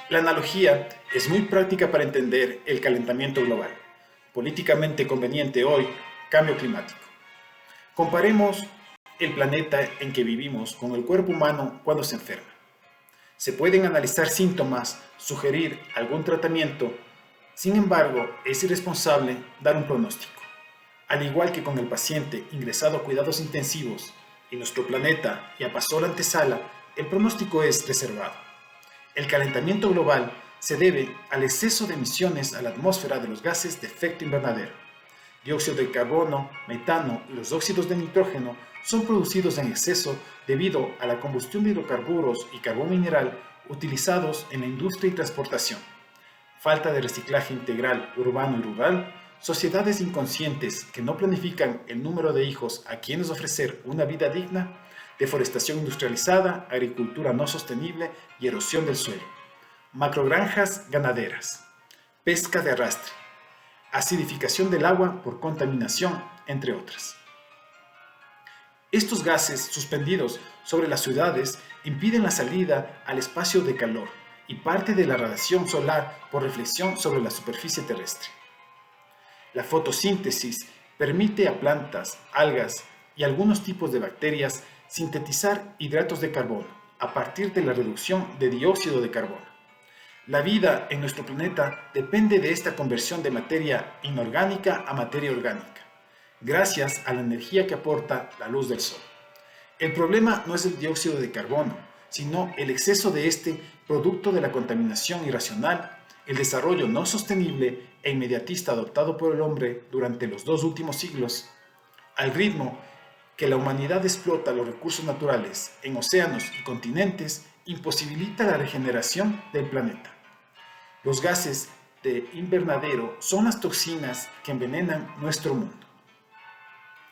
La analogía es muy práctica para entender el calentamiento global, políticamente conveniente hoy, cambio climático. Comparemos el planeta en que vivimos con el cuerpo humano cuando se enferma. Se pueden analizar síntomas, sugerir algún tratamiento, sin embargo, es irresponsable dar un pronóstico. Al igual que con el paciente ingresado a cuidados intensivos, en nuestro planeta ya pasó la antesala, el pronóstico es reservado. El calentamiento global se debe al exceso de emisiones a la atmósfera de los gases de efecto invernadero. Dióxido de carbono, metano y los óxidos de nitrógeno son producidos en exceso debido a la combustión de hidrocarburos y carbón mineral utilizados en la industria y transportación. Falta de reciclaje integral urbano y rural, sociedades inconscientes que no planifican el número de hijos a quienes ofrecer una vida digna, deforestación industrializada, agricultura no sostenible y erosión del suelo, macrogranjas ganaderas, pesca de arrastre, acidificación del agua por contaminación, entre otras. Estos gases suspendidos sobre las ciudades impiden la salida al espacio de calor y parte de la radiación solar por reflexión sobre la superficie terrestre. La fotosíntesis permite a plantas, algas y algunos tipos de bacterias sintetizar hidratos de carbono a partir de la reducción de dióxido de carbono. La vida en nuestro planeta depende de esta conversión de materia inorgánica a materia orgánica, gracias a la energía que aporta la luz del sol. El problema no es el dióxido de carbono, sino el exceso de este producto de la contaminación irracional, el desarrollo no sostenible e inmediatista adoptado por el hombre durante los 2 últimos siglos, al ritmo que la humanidad explota los recursos naturales en océanos y continentes, imposibilita la regeneración del planeta. Los gases de invernadero son las toxinas que envenenan nuestro mundo.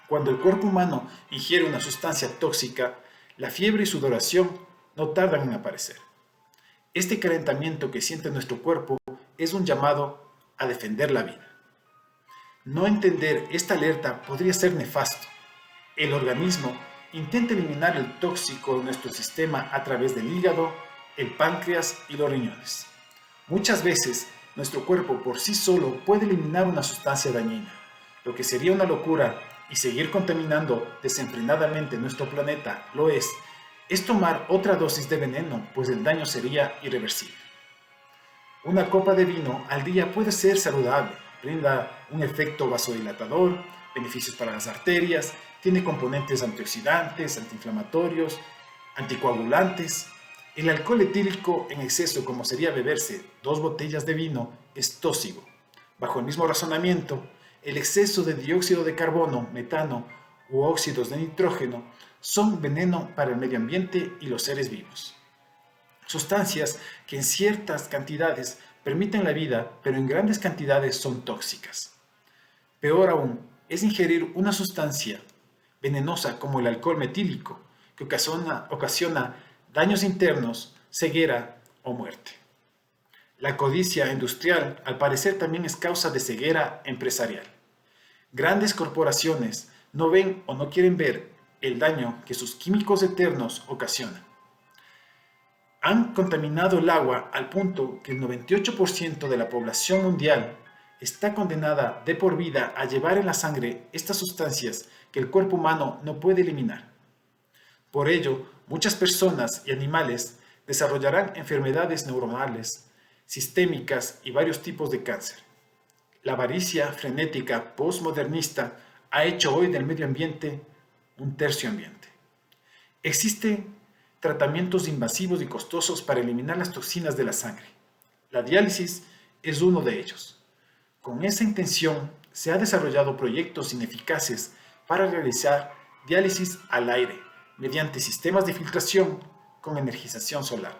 Cuando el cuerpo humano ingiere una sustancia tóxica, la fiebre y sudoración no tardan en aparecer. Este calentamiento que siente nuestro cuerpo es un llamado a defender la vida. No entender esta alerta podría ser nefasto. El organismo intenta eliminar el tóxico de nuestro sistema a través del hígado, el páncreas y los riñones. Muchas veces, nuestro cuerpo por sí solo puede eliminar una sustancia dañina, lo que sería una locura y seguir contaminando desenfrenadamente nuestro planeta lo es tomar otra dosis de veneno, pues el daño sería irreversible. Una copa de vino al día puede ser saludable, brinda un efecto vasodilatador, beneficios para las arterias, tiene componentes antioxidantes, antiinflamatorios, anticoagulantes. El alcohol etílico en exceso, como sería beberse 2 botellas de vino, es tóxico. Bajo el mismo razonamiento, el exceso de dióxido de carbono, metano u óxidos de nitrógeno son veneno para el medio ambiente y los seres vivos. Sustancias que en ciertas cantidades permiten la vida, pero en grandes cantidades son tóxicas. Peor aún, es ingerir una sustancia venenosa como el alcohol metílico, que ocasiona daños internos, ceguera o muerte. La codicia industrial, al parecer, también es causa de ceguera empresarial. Grandes corporaciones no ven o no quieren ver el daño que sus químicos eternos ocasionan. Han contaminado el agua al punto que el 98% de la población mundial está condenada de por vida a llevar en la sangre estas sustancias que el cuerpo humano no puede eliminar. Por ello, muchas personas y animales desarrollarán enfermedades neuronales, sistémicas y varios tipos de cáncer. La avaricia frenética postmodernista ha hecho hoy del medio ambiente un tercio ambiente. Existen tratamientos invasivos y costosos para eliminar las toxinas de la sangre. La diálisis es uno de ellos. Con esa intención se han desarrollado proyectos ineficaces para realizar diálisis al aire mediante sistemas de filtración con energización solar.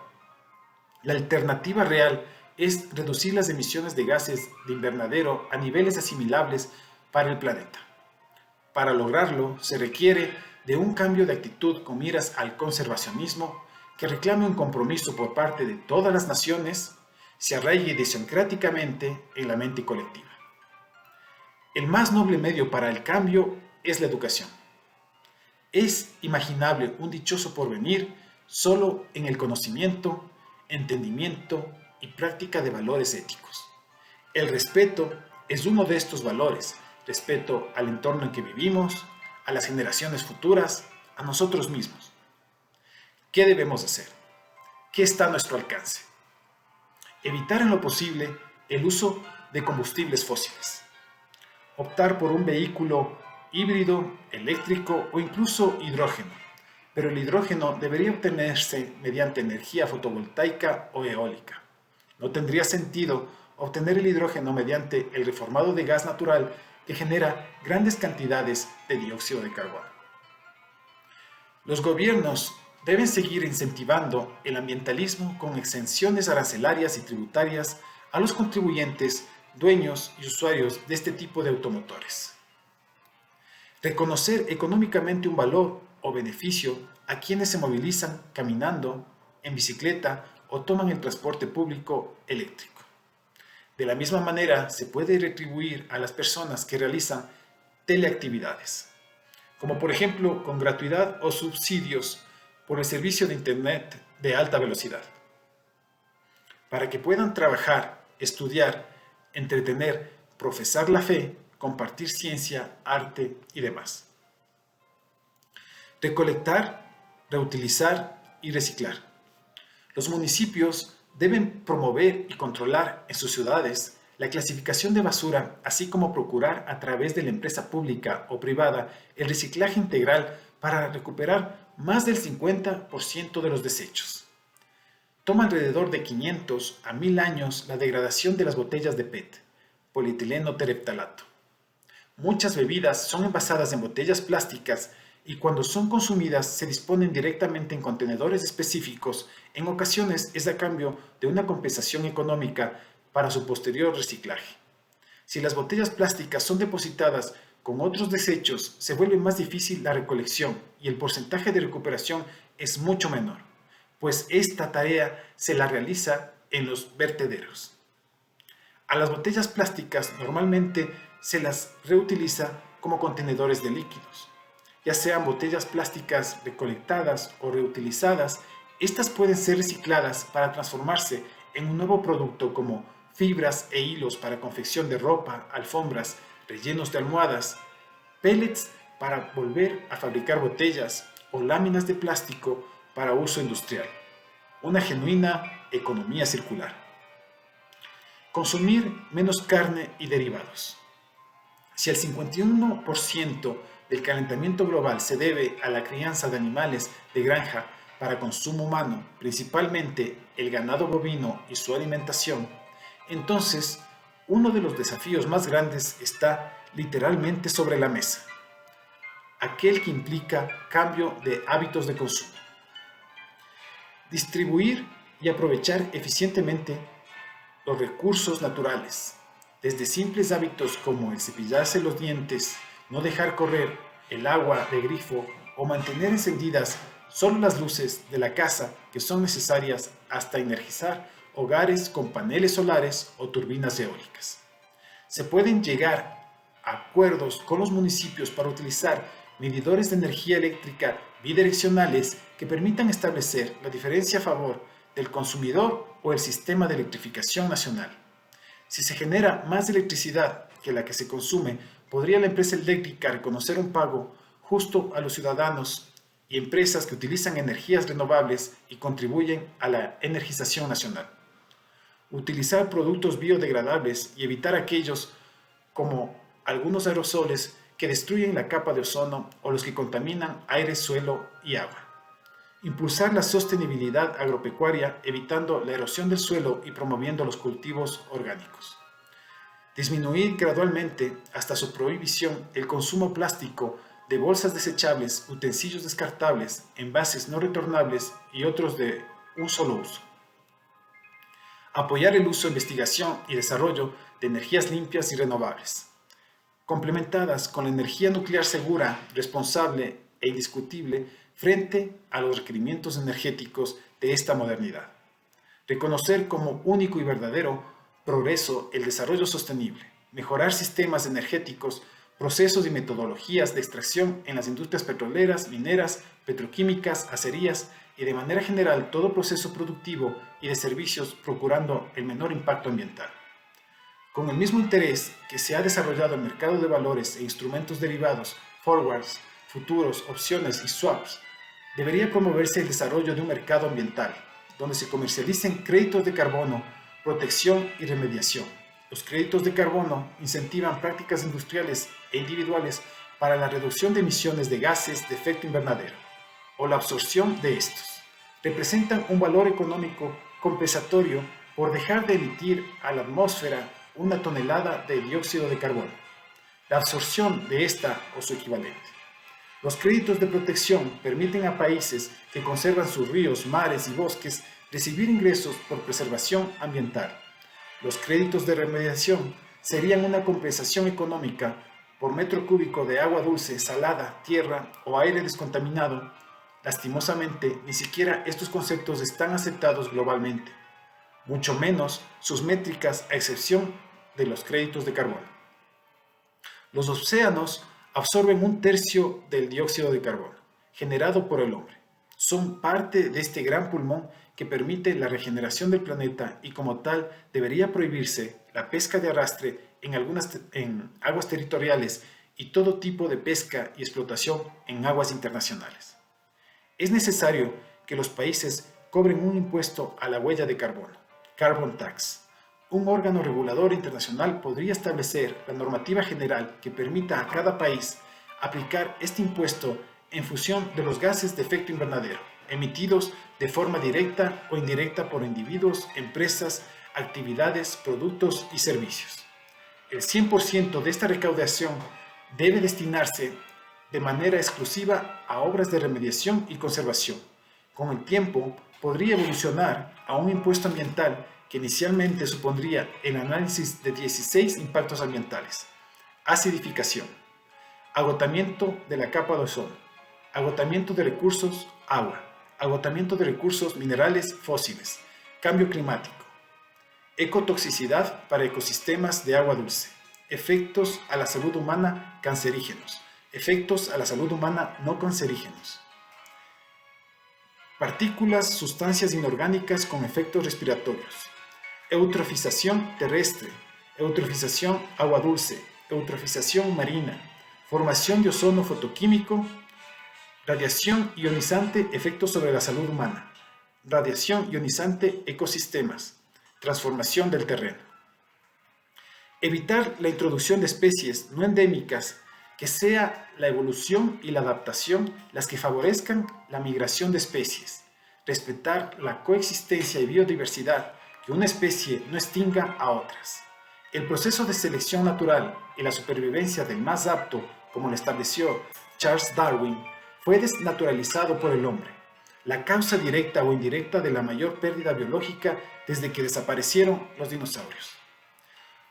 La alternativa real es reducir las emisiones de gases de invernadero a niveles asimilables para el planeta. Para lograrlo, se requiere de un cambio de actitud con miras al conservacionismo que reclame un compromiso por parte de todas las naciones, se arraigue idiosincráticamente en la mente colectiva. El más noble medio para el cambio es la educación. Es imaginable un dichoso porvenir solo en el conocimiento, entendimiento y práctica de valores éticos. El respeto es uno de estos valores, respeto al entorno en que vivimos, a las generaciones futuras, a nosotros mismos. ¿Qué debemos hacer? ¿Qué está a nuestro alcance? Evitar en lo posible el uso de combustibles fósiles. Optar por un vehículo híbrido, eléctrico o incluso hidrógeno, pero el hidrógeno debería obtenerse mediante energía fotovoltaica o eólica. No tendría sentido obtener el hidrógeno mediante el reformado de gas natural que genera grandes cantidades de dióxido de carbono. Los gobiernos deben seguir incentivando el ambientalismo con exenciones arancelarias y tributarias a los contribuyentes, dueños y usuarios de este tipo de automotores. Reconocer económicamente un valor o beneficio a quienes se movilizan caminando, en bicicleta o toman el transporte público eléctrico. De la misma manera, se puede retribuir a las personas que realizan teleactividades, como por ejemplo con gratuidad o subsidios por el servicio de Internet de alta velocidad, para que puedan trabajar, estudiar, entretener, profesar la fe, compartir ciencia, arte y demás. Recolectar, reutilizar y reciclar. Los municipios deben promover y controlar en sus ciudades la clasificación de basura, así como procurar a través de la empresa pública o privada el reciclaje integral para recuperar más del 50% de los desechos. Toma alrededor de 500 a 1000 años la degradación de las botellas de PET, polietileno tereptalato. Muchas bebidas son envasadas en botellas plásticas y cuando son consumidas se disponen directamente en contenedores específicos. En ocasiones es a cambio de una compensación económica para su posterior reciclaje. Si las botellas plásticas son depositadas con otros desechos, se vuelve más difícil la recolección y el porcentaje de recuperación es mucho menor, pues esta tarea se la realiza en los vertederos. A las botellas plásticas normalmente se las reutiliza como contenedores de líquidos. Ya sean botellas plásticas recolectadas o reutilizadas, estas pueden ser recicladas para transformarse en un nuevo producto como fibras e hilos para confección de ropa, alfombras, rellenos de almohadas, pellets para volver a fabricar botellas o láminas de plástico para uso industrial. Una genuina economía circular. Consumir menos carne y derivados. Si el 51% del calentamiento global se debe a la crianza de animales de granja para consumo humano, principalmente el ganado bovino y su alimentación, entonces uno de los desafíos más grandes está literalmente sobre la mesa, aquel que implica cambio de hábitos de consumo. Distribuir y aprovechar eficientemente los recursos naturales, desde simples hábitos como el cepillarse los dientes, no dejar correr el agua de grifo o mantener encendidas solo las luces de la casa que son necesarias, hasta energizar hogares con paneles solares o turbinas eólicas. Se pueden llegar a acuerdos con los municipios para utilizar medidores de energía eléctrica bidireccionales que permitan establecer la diferencia a favor del consumidor o el sistema de electrificación nacional. Si se genera más electricidad que la que se consume, podría la empresa eléctrica reconocer un pago justo a los ciudadanos y empresas que utilizan energías renovables y contribuyen a la energización nacional. Utilizar productos biodegradables y evitar aquellos como algunos aerosoles que destruyen la capa de ozono o los que contaminan aire, suelo y agua. Impulsar la sostenibilidad agropecuaria evitando la erosión del suelo y promoviendo los cultivos orgánicos. Disminuir gradualmente hasta su prohibición el consumo plástico de bolsas desechables, utensilios descartables, envases no retornables y otros de un solo uso. Apoyar el uso, investigación y desarrollo de energías limpias y renovables, complementadas con la energía nuclear segura, responsable e indiscutible frente a los requerimientos energéticos de esta modernidad. Reconocer como único y verdadero progreso el desarrollo sostenible, mejorar sistemas energéticos, procesos y metodologías de extracción en las industrias petroleras, mineras, petroquímicas, acerías, y de manera general todo proceso productivo y de servicios procurando el menor impacto ambiental. Con el mismo interés que se ha desarrollado el mercado de valores e instrumentos derivados, forwards, futuros, opciones y swaps, debería promoverse el desarrollo de un mercado ambiental, donde se comercialicen créditos de carbono, protección y remediación. Los créditos de carbono incentivan prácticas industriales e individuales para la reducción de emisiones de gases de efecto invernadero o la absorción de estos. Representan un valor económico compensatorio por dejar de emitir a la atmósfera una tonelada de dióxido de carbono, la absorción de esta o su equivalente. Los créditos de protección permiten a países que conservan sus ríos, mares y bosques recibir ingresos por preservación ambiental. Los créditos de remediación serían una compensación económica por metro cúbico de agua dulce, salada, tierra o aire descontaminado. Lastimosamente, ni siquiera estos conceptos están aceptados globalmente, mucho menos sus métricas a excepción de los créditos de carbono. Los océanos absorben 1/3 del dióxido de carbono generado por el hombre. Son parte de este gran pulmón que permite la regeneración del planeta y como tal debería prohibirse la pesca de arrastre en aguas territoriales y todo tipo de pesca y explotación en aguas internacionales. Es necesario que los países cobren un impuesto a la huella de carbono, Carbon Tax. Un órgano regulador internacional podría establecer la normativa general que permita a cada país aplicar este impuesto en función de los gases de efecto invernadero, emitidos de forma directa o indirecta por individuos, empresas, actividades, productos y servicios. El 100% de esta recaudación debe destinarse de manera exclusiva a obras de remediación y conservación. Con el tiempo, podría evolucionar a un impuesto ambiental que inicialmente supondría el análisis de 16 impactos ambientales: acidificación, agotamiento de la capa de ozono, agotamiento de recursos agua, agotamiento de recursos minerales fósiles, cambio climático, ecotoxicidad para ecosistemas de agua dulce, efectos a la salud humana cancerígenos, efectos a la salud humana no cancerígenos, partículas, sustancias inorgánicas con efectos respiratorios, eutrofización terrestre, eutrofización agua dulce, eutrofización marina, formación de ozono fotoquímico, radiación ionizante, efectos sobre la salud humana, radiación ionizante, ecosistemas, transformación del terreno. Evitar la introducción de especies no endémicas, que sea la evolución y la adaptación las que favorezcan la migración de especies. Respetar la coexistencia y biodiversidad, que una especie no extinga a otras. El proceso de selección natural y la supervivencia del más apto, como lo estableció Charles Darwin, fue desnaturalizado por el hombre, la causa directa o indirecta de la mayor pérdida biológica desde que desaparecieron los dinosaurios.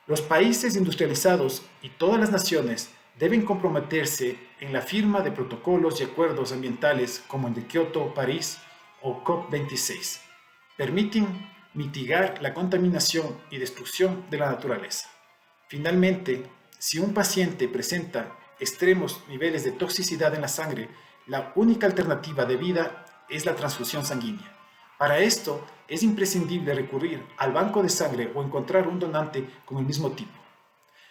Los países industrializados y todas las naciones deben comprometerse en la firma de protocolos y acuerdos ambientales como el de Kioto, París o COP26. Permiten mitigar la contaminación y destrucción de la naturaleza. Finalmente, si un paciente presenta extremos niveles de toxicidad en la sangre, la única alternativa de vida es la transfusión sanguínea. Para esto, es imprescindible recurrir al banco de sangre o encontrar un donante con el mismo tipo.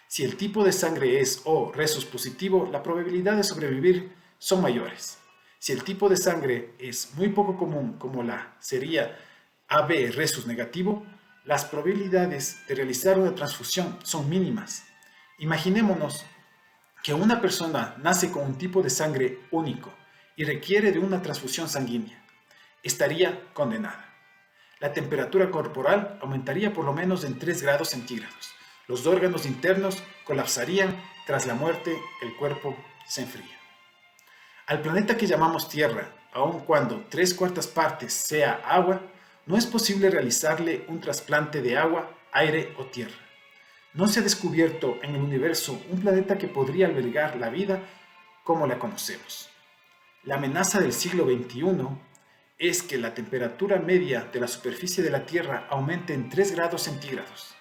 Si el tipo de sangre es O resus positivo, la probabilidad de sobrevivir son mayores. Si el tipo de sangre es muy poco común, como la sería AB resus negativo, las probabilidades de realizar una transfusión son mínimas. Imaginémonos que una persona nace con un tipo de sangre único y requiere de una transfusión sanguínea. Estaría condenada. La temperatura corporal aumentaría por lo menos en 3 grados centígrados. Los órganos internos colapsarían. Tras la muerte, el cuerpo se enfría. Al planeta que llamamos Tierra, aun cuando 3/4 partes sea agua, no es posible realizarle un trasplante de agua, aire o tierra. No se ha descubierto en el universo un planeta que podría albergar la vida como la conocemos. La amenaza del siglo XXI es que la temperatura media de la superficie de la Tierra aumente en 3 grados centígrados.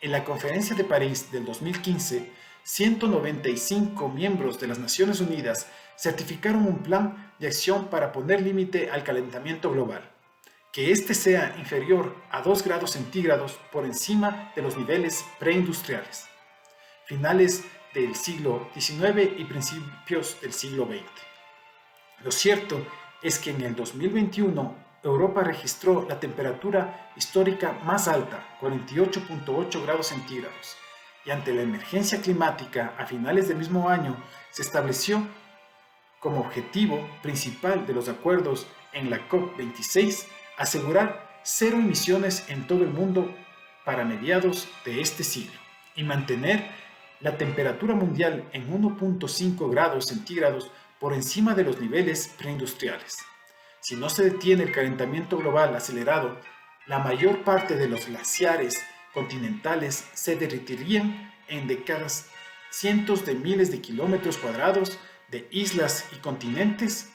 En la Conferencia de París del 2015 195 miembros de las Naciones Unidas certificaron un plan de acción para poner límite al calentamiento global, que éste sea inferior a 2 grados centígrados por encima de los niveles preindustriales, finales del siglo XIX y principios del siglo XX. Lo cierto es que en el 2021 Europa registró la temperatura histórica más alta, 48.8 grados centígrados, y ante la emergencia climática a finales del mismo año se estableció como objetivo principal de los acuerdos en la COP26 asegurar 0 emisiones en todo el mundo para mediados de este siglo y mantener la temperatura mundial en 1.5 grados centígrados por encima de los niveles preindustriales. Si no se detiene el calentamiento global acelerado, la mayor parte de los glaciares continentales se derretirían en décadas. Cientos de miles de kilómetros cuadrados de islas y continentes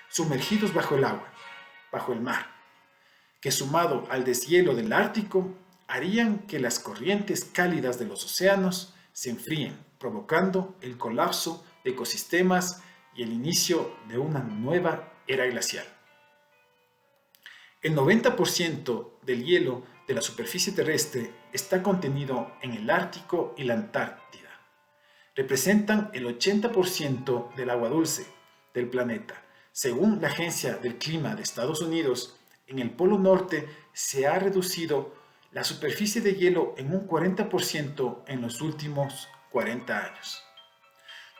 sumergidos bajo el agua, bajo el mar, que sumado al deshielo del Ártico, harían que las corrientes cálidas de los océanos se enfríen, provocando el colapso de ecosistemas y el inicio de una nueva era glacial. El 90% del hielo de la superficie terrestre está contenido en el Ártico y la Antártida. Representan el 80% del agua dulce del planeta. Según la Agencia del Clima de Estados Unidos, en el Polo Norte se ha reducido la superficie de hielo en un 40% en los últimos 40 años.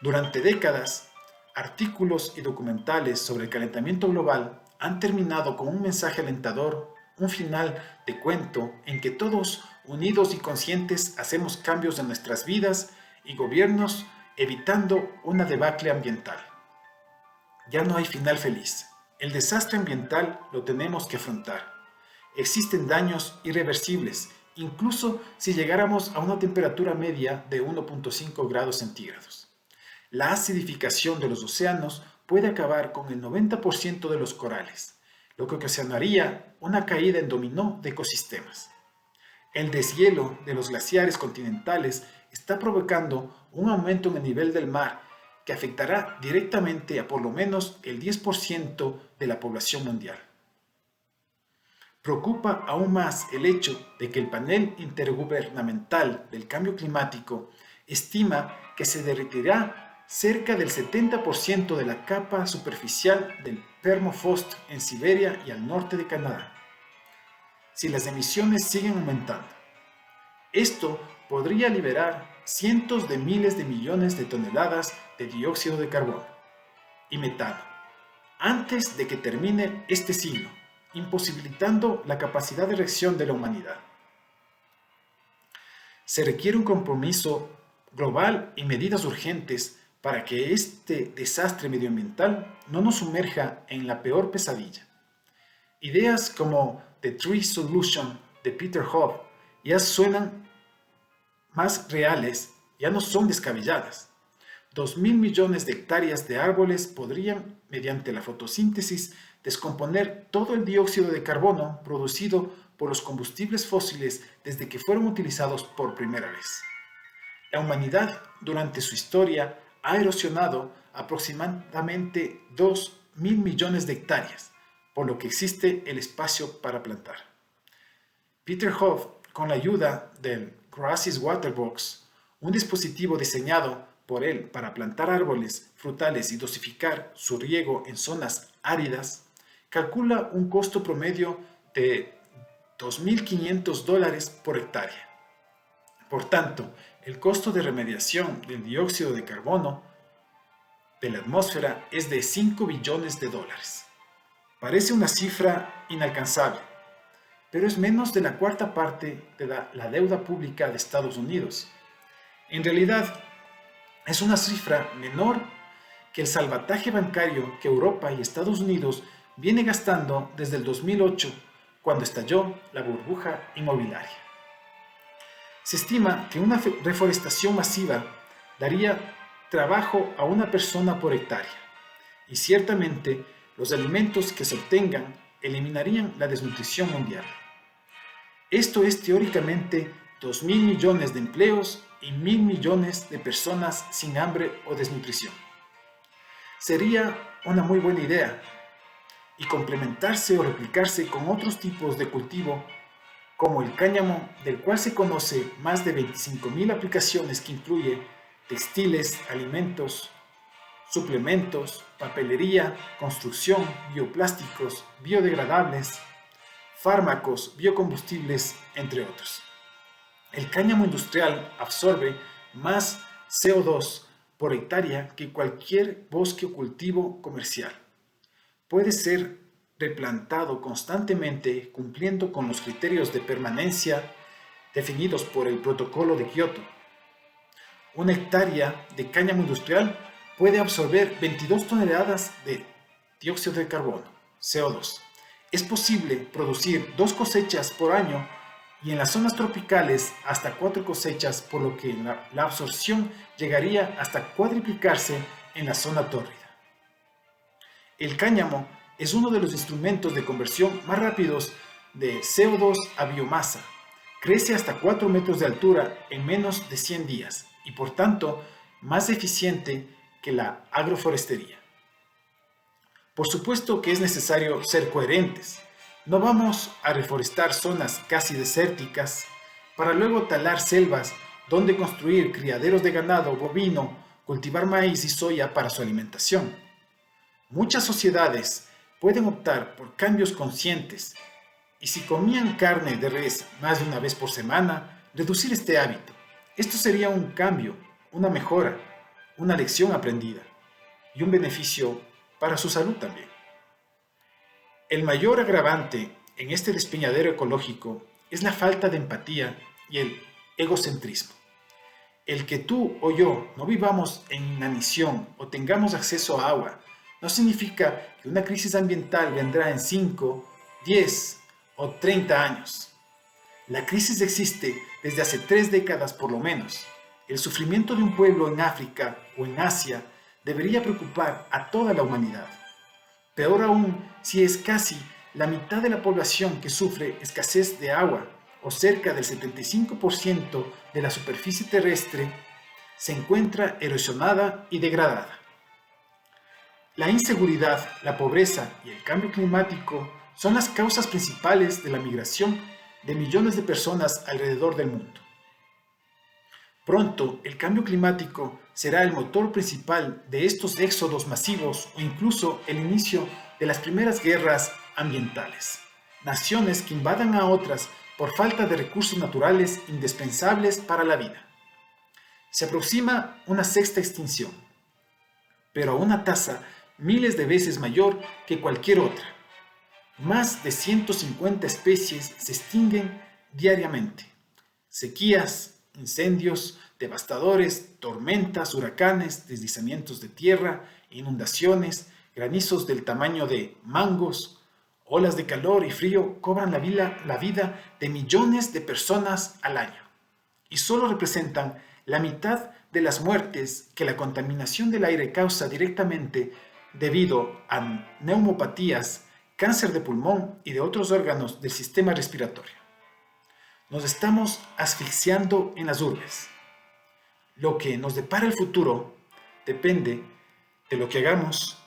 Durante décadas, artículos y documentales sobre el calentamiento global han terminado con un mensaje alentador, un final de cuento en que todos, unidos y conscientes, hacemos cambios en nuestras vidas y gobiernos, evitando una debacle ambiental. Ya no hay final feliz. El desastre ambiental lo tenemos que afrontar. Existen daños irreversibles, incluso si llegáramos a una temperatura media de 1.5 grados centígrados. La acidificación de los océanos puede acabar con el 90% de los corales, lo que ocasionaría una caída en dominó de ecosistemas. El deshielo de los glaciares continentales está provocando un aumento en el nivel del mar que afectará directamente a por lo menos el 10% de la población mundial. Preocupa aún más el hecho de que el panel intergubernamental del cambio climático estima que se derretirá cerca del 70% de la capa superficial del permafrost en Siberia y al norte de Canadá, si las emisiones siguen aumentando. Esto podría liberar cientos de miles de millones de toneladas de dióxido de carbono y metano antes de que termine este siglo, imposibilitando la capacidad de reacción de la humanidad. Se requiere un compromiso global y medidas urgentes para que este desastre medioambiental no nos sumerja en la peor pesadilla. Ideas como The Tree Solution de Peter Hobb ya suenan más reales, ya no son descabelladas. 2.000 millones de hectáreas de árboles podrían, mediante la fotosíntesis, descomponer todo el dióxido de carbono producido por los combustibles fósiles desde que fueron utilizados por primera vez. La humanidad, durante su historia, ha erosionado aproximadamente 2.000 millones de hectáreas, por lo que existe el espacio para plantar. Peter Hobb, con la ayuda del Grasses Waterbox, un dispositivo diseñado por él para plantar árboles frutales y dosificar su riego en zonas áridas, calcula un costo promedio de $2.500 por hectárea. Por tanto, el costo de remediación del dióxido de carbono de la atmósfera es de $5 billones. Parece una cifra inalcanzable, pero es menos de la cuarta parte de la deuda pública de Estados Unidos. En realidad, es una cifra menor que el salvataje bancario que Europa y Estados Unidos viene gastando desde el 2008, cuando estalló la burbuja inmobiliaria. Se estima que una reforestación masiva daría trabajo a una persona por hectárea, y ciertamente los alimentos que se obtengan eliminarían la desnutrición mundial. Esto es teóricamente 2.000 millones de empleos y 1.000 millones de personas sin hambre o desnutrición. Sería una muy buena idea y complementarse o replicarse con otros tipos de cultivo como el cáñamo, del cual se conoce más de 25.000 aplicaciones que incluye textiles, alimentos, suplementos, papelería, construcción, bioplásticos, biodegradables, fármacos, biocombustibles, entre otros. El cáñamo industrial absorbe más CO2 por hectárea que cualquier bosque o cultivo comercial. Puede ser replantado constantemente cumpliendo con los criterios de permanencia definidos por el Protocolo de Kioto. Una hectárea de cáñamo industrial puede absorber 22 toneladas de dióxido de carbono, CO2. Es posible producir 2 cosechas por año y en las zonas tropicales hasta 4 cosechas, por lo que la absorción llegaría hasta cuadriplicarse en la zona tórrida. El cáñamo es uno de los instrumentos de conversión más rápidos de CO2 a biomasa. Crece hasta 4 metros de altura en menos de 100 días y por tanto más eficiente que la agroforestería. Por supuesto que es necesario ser coherentes. No vamos a reforestar zonas casi desérticas para luego talar selvas donde construir criaderos de ganado bovino, cultivar maíz y soya para su alimentación. Muchas sociedades pueden optar por cambios conscientes y si comían carne de res más de una vez por semana, reducir este hábito. Esto sería un cambio, una mejora, una lección aprendida y un beneficio para su salud también. El mayor agravante en este despeñadero ecológico es la falta de empatía y el egocentrismo. El que tú o yo no vivamos en inanición o tengamos acceso a agua no significa que una crisis ambiental vendrá en 5, 10 o 30 años. La crisis existe desde hace 3 décadas por lo menos. El sufrimiento de un pueblo en África o en Asia debería preocupar a toda la humanidad. Peor aún si es casi la mitad de la población que sufre escasez de agua o cerca del 75% de la superficie terrestre se encuentra erosionada y degradada. La inseguridad, la pobreza y el cambio climático son las causas principales de la migración de millones de personas alrededor del mundo. Pronto, el cambio climático será el motor principal de estos éxodos masivos o incluso el inicio de las primeras guerras ambientales. Naciones que invadan a otras por falta de recursos naturales indispensables para la vida. Se aproxima una sexta extinción, pero a una tasa miles de veces mayor que cualquier otra. Más de 150 especies se extinguen diariamente. Sequías, incendios devastadores, tormentas, huracanes, deslizamientos de tierra, inundaciones, granizos del tamaño de mangos, olas de calor y frío cobran la vida de millones de personas al año y solo representan la mitad de las muertes que la contaminación del aire causa directamente debido a neumopatías, cáncer de pulmón y de otros órganos del sistema respiratorio. Nos estamos asfixiando en las urbes. Lo que nos depara el futuro depende de lo que hagamos